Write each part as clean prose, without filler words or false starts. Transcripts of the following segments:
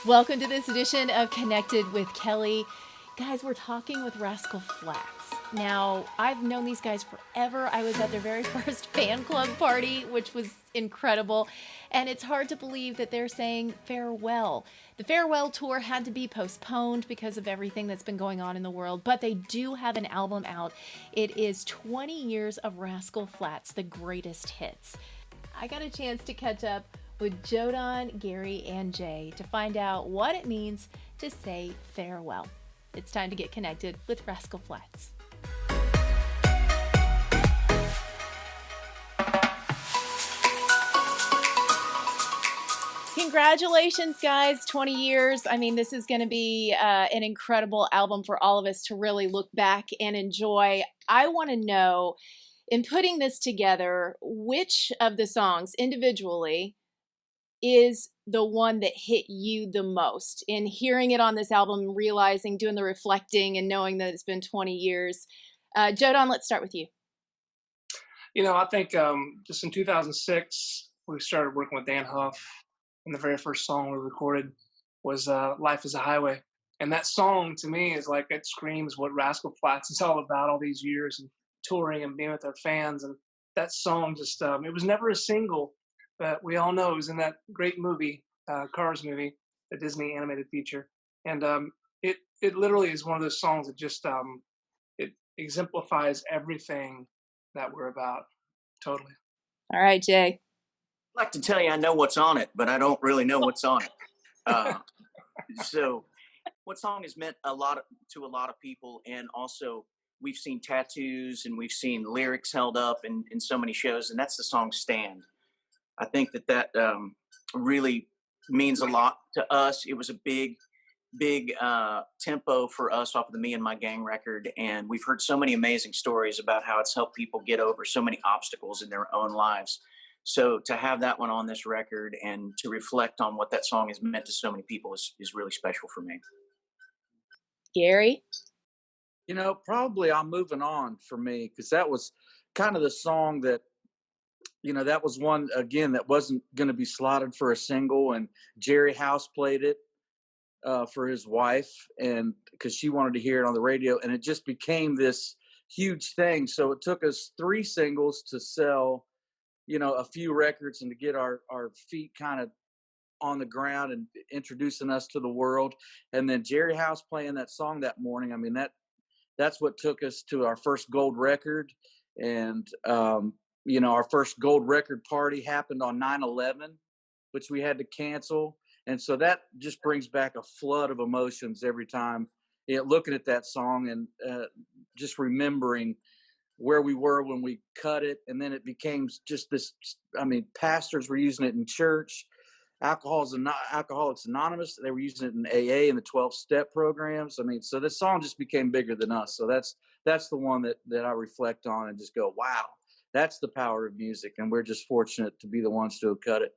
Welcome to this edition of Connected with Kelly. Guys, we're talking with Rascal Flatts. Now, I've known these guys forever. I was at their very first fan club party, which was incredible. And it's hard to believe that they're saying farewell. The farewell tour had to be postponed because of everything that's been going on in the world, but they do have an album out. It is 20 Years of Rascal Flatts, the greatest hits. I got a chance to catch up with Jodan, Gary, and Jay to find out what it means to say farewell. It's time to get connected with Rascal Flatts. Congratulations, guys. 20 years. I mean, this is going to be an incredible album for all of us to really look back and enjoy. I want to know, in putting this together, which of the songs individually is the one that hit you the most in hearing it on this album, realizing, doing the reflecting and knowing that it's been 20 years. Jodan, let's start with you. I think just in 2006, we started working with Dan Huff, and the very first song we recorded was Life is a Highway. And that song, to me, is like, it screams what Rascal Flatts is all about, all these years and touring and being with our fans. And that song just, it was never a single, but we all know it was in that great movie, Cars movie, the Disney animated feature. And it literally is one of those songs that just, it exemplifies everything that we're about. Totally. All right, Jay. I'd like to tell you I know what's on it, but I don't really know what's on it. So what song has meant a lot to a lot of people, and also we've seen tattoos and we've seen lyrics held up in so many shows, and that's the song Stand. I think that really means a lot to us. It was a big tempo for us off of the Me and My Gang record, and we've heard so many amazing stories about how it's helped people get over so many obstacles in their own lives. So to have that one on this record and to reflect on what that song has meant to so many people is really special for me. Gary? Probably I'm Moving On for me, because that was kind of the song that, that was one, again, that wasn't going to be slotted for a single, and Jerry House played it for his wife, and because she wanted to hear it on the radio, and it just became this huge thing. So it took us 3 singles to sell, a few records and to get our feet kind of on the ground and introducing us to the world. And then Jerry House playing that song that morning, I mean, that's what took us to our first gold record. And our first gold record party happened on 9/11, which we had to cancel. And so that just brings back a flood of emotions every time, looking at that song and just remembering where we were when we cut it. And then it became just this, pastors were using it in church, Alcoholics Anonymous, they were using it in AA and the 12-step programs. So this song just became bigger than us. So that's the one that I reflect on and just go, wow, that's the power of music. And we're just fortunate to be the ones to have cut it.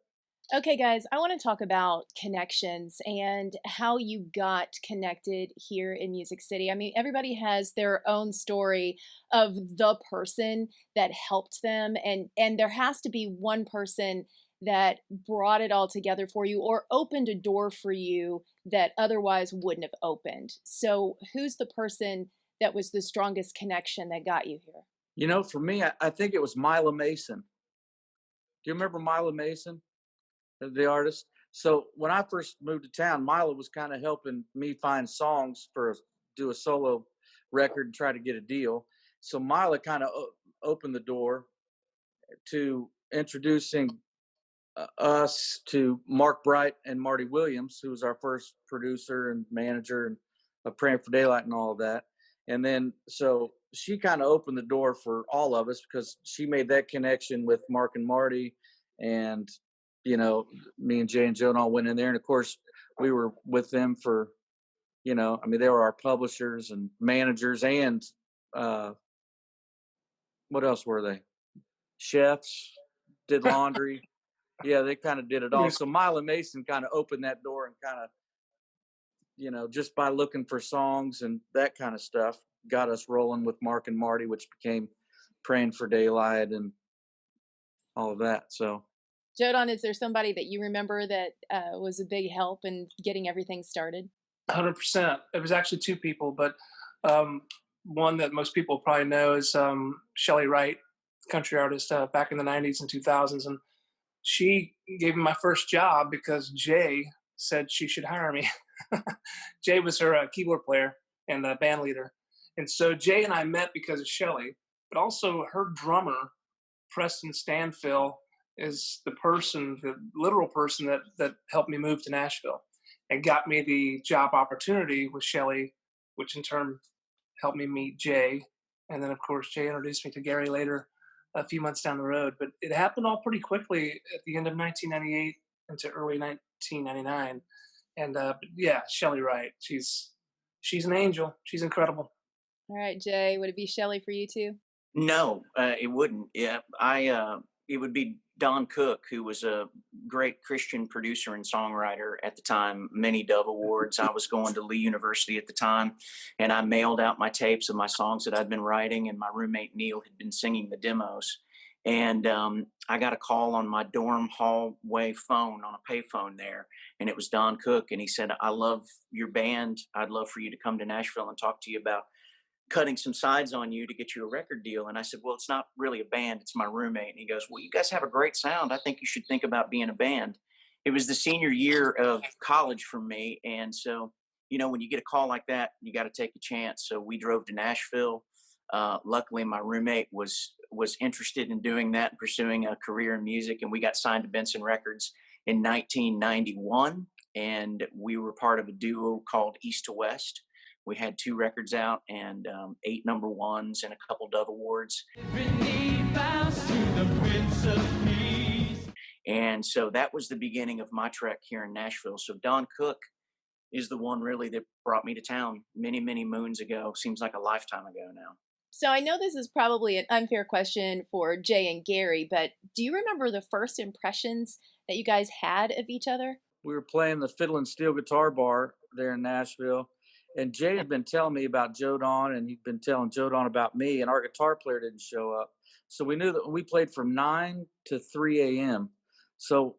Okay, guys, I want to talk about connections and how you got connected here in Music City. I mean, everybody has their own story of the person that helped them, and there has to be one person that brought it all together for you or opened a door for you that otherwise wouldn't have opened. So who's the person that was the strongest connection that got you here? For me, I think it was Mila Mason. Do you remember Mila Mason, the artist? So when I first moved to town, Mila was kind of helping me find songs do a solo record and try to get a deal. So Mila kind of opened the door to introducing us to Mark Bright and Marty Williams, who was our first producer and manager and of Praying for Daylight and all of that. And then so she kind of opened the door for all of us because she made that connection with Mark and Marty, and me and Jay and Joe and all went in there. And of course we were with them for, they were our publishers and managers, and what else were they? Chefs, did laundry. Yeah, they kind of did it all. So Mila Mason kind of opened that door and kind of, just by looking for songs and that kind of stuff, got us rolling with Mark and Marty, which became Praying for Daylight and all of that. So Jodan, is there somebody that you remember that was a big help in getting everything started? 100%. It was actually two people, but um, one that most people probably know is Shelly Wright, country artist back in the 90s and 2000s. And she gave me my first job because Jay said she should hire me. Jay was her keyboard player and band leader. And so Jay and I met because of Shelly, but also her drummer, Preston Stanfill, is the person, the literal person that helped me move to Nashville and got me the job opportunity with Shelly, which in turn helped me meet Jay. And then, of course, Jay introduced me to Gary later, a few months down the road. But it happened all pretty quickly at the end of 1998 into early 1999. And yeah, Shelly Wright, she's an angel. She's incredible. All right, Jay, would it be Shelley for you too? No, it wouldn't. Yeah, it would be Don Cook, who was a great Christian producer and songwriter at the time, many Dove Awards. I was going to Lee University at the time, and I mailed out my tapes of my songs that I'd been writing, and my roommate Neil had been singing the demos. And I got a call on my dorm hallway phone on a payphone there, and it was Don Cook, and he said, "I love your band. I'd love for you to come to Nashville and talk to you about cutting some sides on you to get you a record deal." And I said, "Well, it's not really a band, it's my roommate." And he goes, "Well, you guys have a great sound. I think you should think about being a band." It was the senior year of college for me. And so, when you get a call like that, you got to take a chance. So we drove to Nashville. Luckily, my roommate was interested in doing that and pursuing a career in music. And we got signed to Benson Records in 1991. And we were part of a duo called East to West. We had 2 records out and 8 number ones and a couple Dove Awards. And so that was the beginning of my trek here in Nashville. So Don Cook is the one really that brought me to town many, many moons ago. Seems like a lifetime ago now. So I know this is probably an unfair question for Jay and Gary, but do you remember the first impressions that you guys had of each other? We were playing the Fiddle and Steel Guitar Bar there in Nashville. And Jay had been telling me about Jodan, and he'd been telling Jodan about me, and our guitar player didn't show up. So we knew that we played from 9 to 3 a.m. So,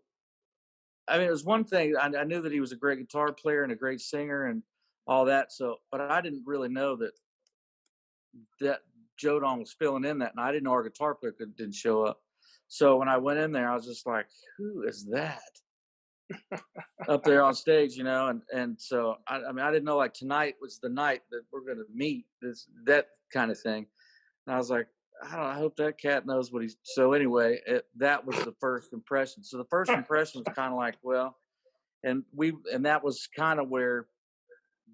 I mean, it was one thing. I knew that he was a great guitar player and a great singer and all that. So, but I didn't really know that Jodan was filling in that, and I didn't know our guitar player didn't show up. So when I went in there, I was just like, "Who is that?" up there on stage, and so I mean, I didn't know like tonight was the night that we're going to meet, that kind of thing. And I was like, I hope that cat knows what he's. So anyway, that was the first impression. So the first impression was kind of like, well, and that was kind of where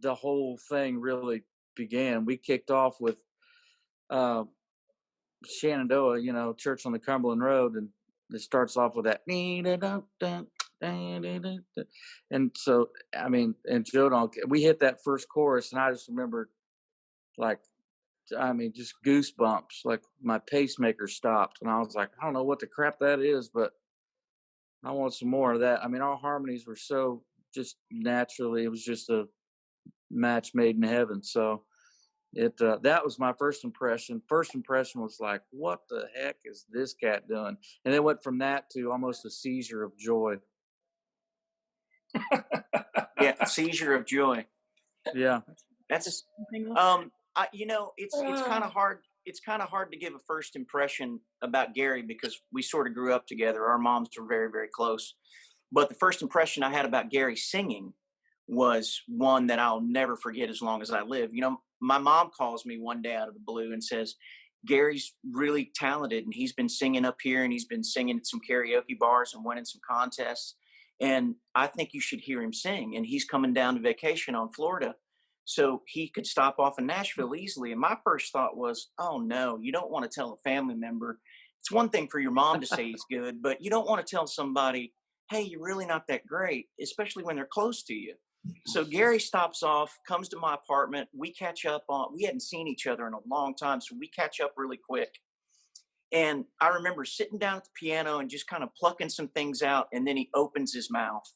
the whole thing really began. We kicked off with Shenandoah, Church on the Cumberland Road, and it starts off with that. And so, I mean, and Jodan, we hit that first chorus, and I just remember, like, I mean, just goosebumps, like my pacemaker stopped, and I was like, I don't know what the crap that is, but I want some more of that. I mean, our harmonies were so just naturally, it was just a match made in heaven. So that was my first impression. First impression was like, what the heck is this cat doing? And it went from that to almost a seizure of joy. Yeah, seizure of joy. Yeah, that's it's kind of hard. It's kind of hard to give a first impression about Gary because we sort of grew up together. Our moms were very, very close. But the first impression I had about Gary singing was one that I'll never forget as long as I live. My mom calls me one day out of the blue and says, "Gary's really talented, and he's been singing up here, and he's been singing at some karaoke bars and winning some contests. And I think you should hear him sing. And he's coming down to vacation on Florida, so he could stop off in Nashville easily." And my first thought was, oh no, you don't want to tell a family member. It's one thing for your mom to say he's good, but you don't want to tell somebody, hey, you're really not that great, especially when they're close to you. So Gary stops off, comes to my apartment. We catch up we hadn't seen each other in a long time, so we catch up really quick. And I remember sitting down at the piano and just kind of plucking some things out. And then he opens his mouth.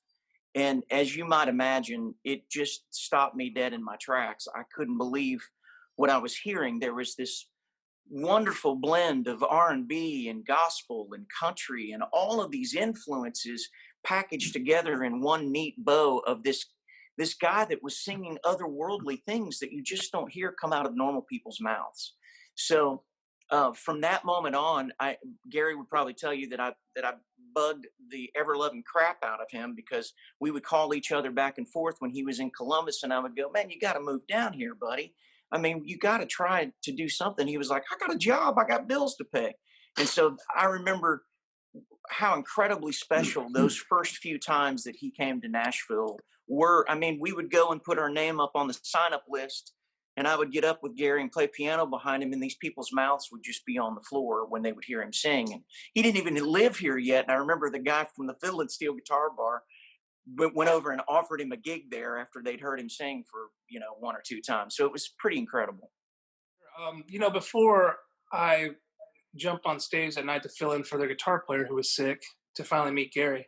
And as you might imagine, it just stopped me dead in my tracks. I couldn't believe what I was hearing. There was this wonderful blend of R&B and gospel and country and all of these influences packaged together in one neat bow of this guy that was singing otherworldly things that you just don't hear come out of normal people's mouths. So from that moment on, Gary would probably tell you that I bugged the ever loving crap out of him, because we would call each other back and forth when he was in Columbus, and I would go, "Man, you got to move down here, buddy. I mean, you got to try to do something." He was like, "I got a job, I got bills to pay." And so I remember how incredibly special those first few times that he came to Nashville were. I mean, we would go and put our name up on the sign up list, and I would get up with Gary and play piano behind him, and these people's mouths would just be on the floor when they would hear him sing. And he didn't even live here yet. And I remember the guy from the Fiddle and Steel Guitar Bar went over and offered him a gig there after they'd heard him sing for, one or two times. So it was pretty incredible. Before I jumped on stage that night to fill in for the guitar player who was sick to finally meet Gary,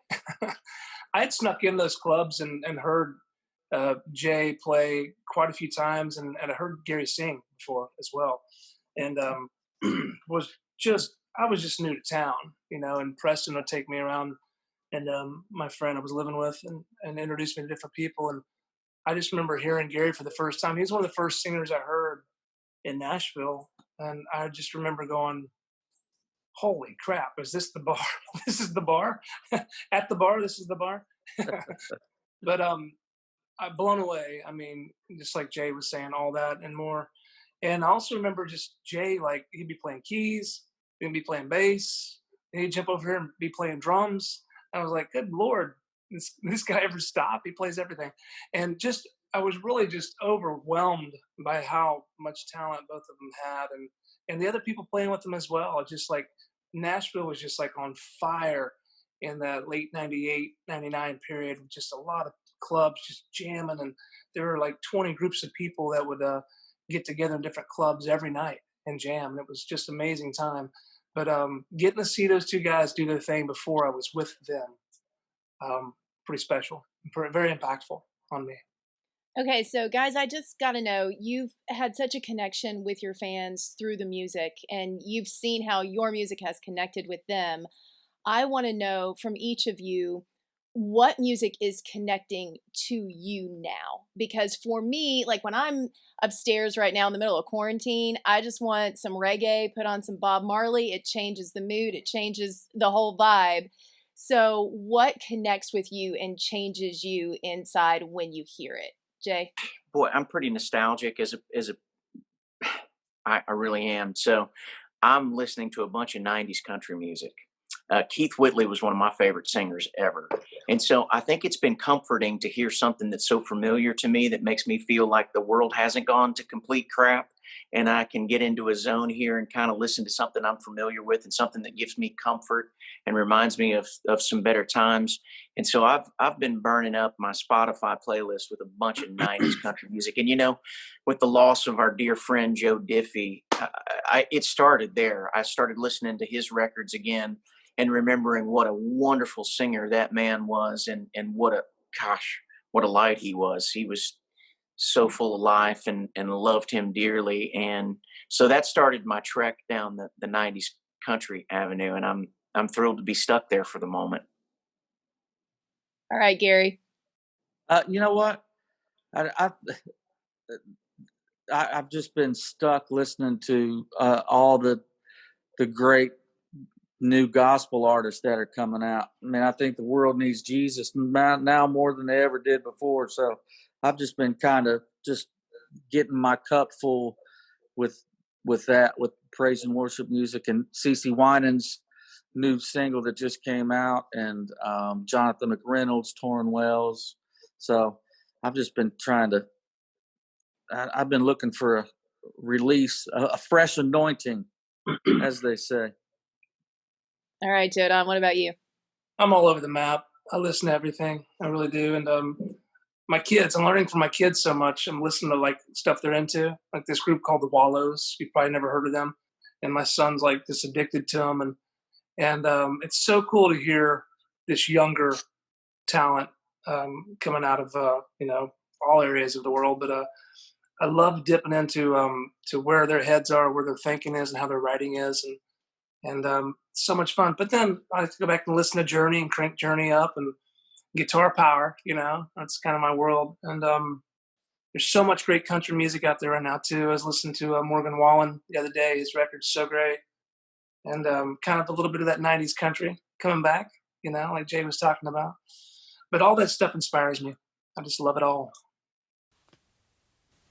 I had snuck in those clubs and heard Jay play quite a few times, and I heard Gary sing before as well. And I was just new to town, and Preston would take me around, and my friend I was living with and introduced me to different people. And I just remember hearing Gary for the first time. He was one of the first singers I heard in Nashville. And I just remember going, "Holy crap, is this the bar?" This is the bar? At the bar, this is the bar? But I'm blown away. I mean, just like Jay was saying, all that and more. And I also remember just Jay, like, he'd be playing keys, he'd be playing bass, and he'd jump over here and be playing drums. I was like, good Lord, this guy ever stop? He plays everything. And I was really just overwhelmed by how much talent both of them had, and the other people playing with them as well. Just like Nashville was just like on fire in the late 98, 99 period, with just a lot of clubs just jamming. And there were like 20 groups of people that would get together in different clubs every night and jam. And it was just amazing time. But getting to see those two guys do their thing before I was with them, pretty special, very impactful on me. Okay, so guys, I just got to know, you've had such a connection with your fans through the music, and you've seen how your music has connected with them. I want to know from each of you, what music is connecting to you now? Because for me, like when I'm upstairs right now in the middle of quarantine, I just want some reggae, put on some Bob Marley. It changes the mood, it changes the whole vibe. So what connects with you and changes you inside when you hear it? Jay? Boy, I'm pretty nostalgic I really am. So I'm listening to a bunch of 90s country music. Keith Whitley was one of my favorite singers ever. And so I think it's been comforting to hear something that's so familiar to me, that makes me feel like the world hasn't gone to complete crap. And I can get into a zone here and kind of listen to something I'm familiar with, and something that gives me comfort and reminds me of some better times. And so I've been burning up my Spotify playlist with a bunch of 90s country music. And, with the loss of our dear friend Joe Diffie, it started there. I started listening to his records again and remembering what a wonderful singer that man was, and what a light he was. He was so full of life, and loved him dearly. And so that started my trek down the 90s country avenue, and I'm thrilled to be stuck there for the moment. All right, Gary. You know what? I've just been stuck listening to all the great new gospel artists that are coming out. I mean, I think the world needs Jesus now more than they ever did before. So I've just been kind of just getting my cup full with that, with praise and worship music, and CeCe Winans' new single that just came out, and Jonathan McReynolds, Torrin Wells. So I've just been I've been looking for a release, a fresh anointing, as they say. All right, Jodan, what about you? I'm all over the map. I listen to everything. I really do. And my kids, I'm learning from my kids so much. I'm listening to like stuff they're into, like this group called the Wallows. You've probably never heard of them. And my son's like just addicted to them. And it's so cool to hear this younger talent coming out of, all areas of the world. But I love dipping into to where their heads are, where their thinking is, and how their writing is, and so much fun. But then I like to go back and listen to Journey and crank Journey up and guitar power. That's kind of my world. And there's so much great country music out there right now too. I was listening to Morgan Wallen the other day. His record's so great, and kind of a little bit of that '90s country coming back. Like Jay was talking about. But all that stuff inspires me. I just love it all.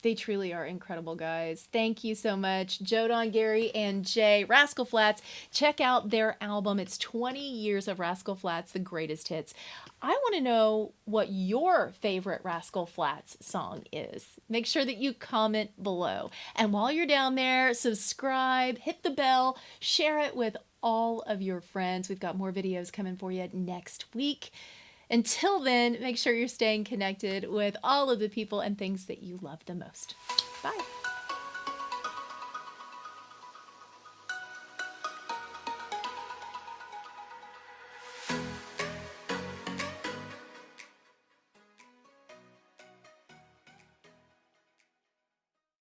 They truly are incredible, guys. Thank you so much, Joe Don, Gary, and Jay. Rascal Flatts, check out their album. It's 20 Years of Rascal Flatts, the greatest hits. I want to know what your favorite Rascal Flatts song is. Make sure that you comment below. And while you're down there, subscribe, hit the bell, share it with all of your friends. We've got more videos coming for you next week. Until then, make sure you're staying connected with all of the people and things that you love the most. Bye.